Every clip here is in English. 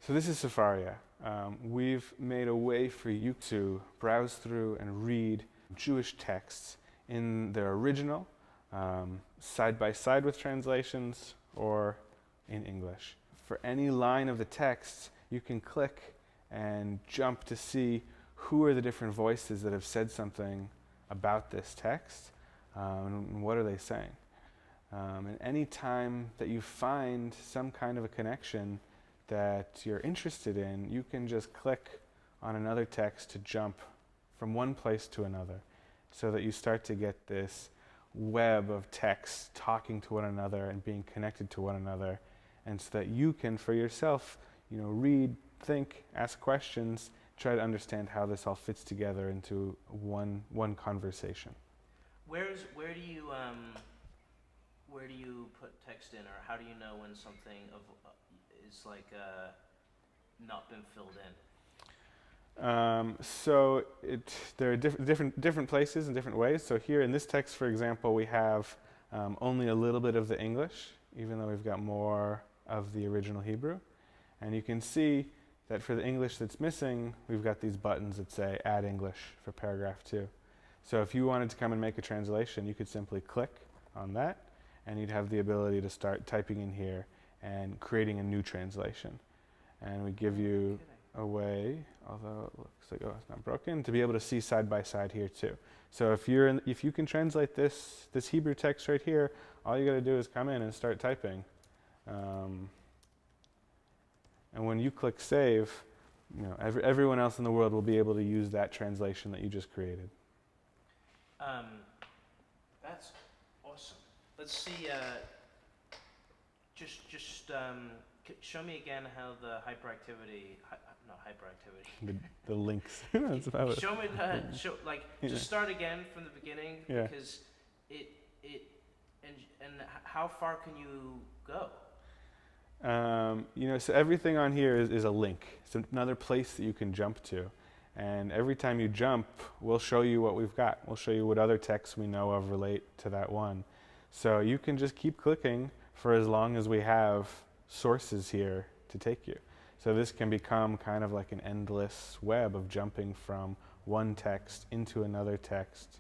So this is Sefaria. We've made a way for you to browse through and read Jewish texts in their original, side by side with translations, or in English. For any line of the text, you can click and jump to see who are the different voices that have said something about this text, and what are they saying. And any time that you find some kind of a connection that you're interested in, you can just click on another text to jump from one place to another, so that you start to get this web of texts talking to one another and being connected to one another, and so that you can, for yourself, read, think, ask questions, try to understand how this all fits together into one conversation. Where do you put text in, or how do you know when something is not been filled in? So there are different places and different ways. So here in this text, for example, we have only a little bit of the English, even though we've got more of the original Hebrew. And you can see that for the English that's missing, we've got these buttons that say Add English for paragraph 2. So if you wanted to come and make a translation, you could simply click on that, and you'd have the ability to start typing in here and creating a new translation. And we give you a way, although it looks like, it's not broken, to be able to see side by side here too. So if you can translate this Hebrew text right here, all you got to do is come in and start typing. And when you click save, everyone else in the world will be able to use that translation that you just created. That's awesome. Let's see. Show me again how the hyperactivity. Not hyperactivity. The links. That's about it. Show me. Just start again from the beginning, because and how far can you go? So everything on here is a link. It's another place that you can jump to. And every time you jump, we'll show you what we've got. We'll show you what other texts we know of relate to that one. So you can just keep clicking for as long as we have sources here to take you. So this can become kind of like an endless web of jumping from one text into another text,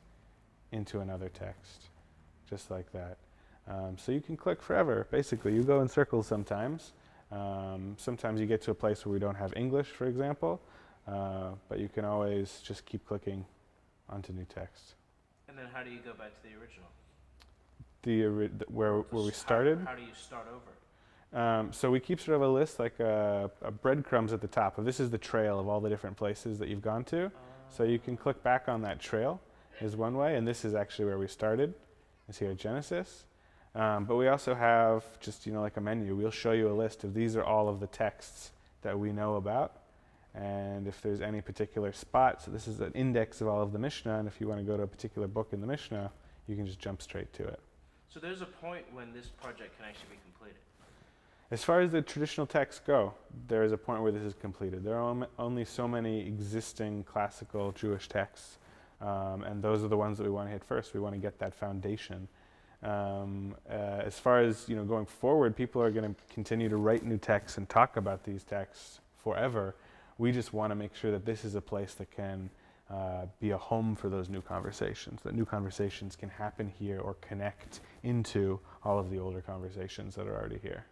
into another text, just like that. So you can click forever, basically. You go in circles sometimes. Sometimes you get to a place where we don't have English, for example, but you can always just keep clicking onto new text. And then how do you go back to the original? Where we started? How do you start over? So we keep sort of a list, like a breadcrumbs at the top. This is the trail of all the different places that you've gone to. So you can click back on that trail is one way, and this is actually where we started. It's here at Genesis. But we also have just, like a menu. We'll show you a list of these are all of the texts that we know about. And if there's any particular spot, so this is an index of all of the Mishnah, and if you want to go to a particular book in the Mishnah, you can just jump straight to it. So there's a point when this project can actually be completed? As far as the traditional texts go, there is a point where this is completed. There are only so many existing classical Jewish texts, and those are the ones that we want to hit first. We want to get that foundation. As far as going forward, people are going to continue to write new texts and talk about these texts forever. We just want to make sure that this is a place that can be a home for those new conversations, that new conversations can happen here or connect into all of the older conversations that are already here.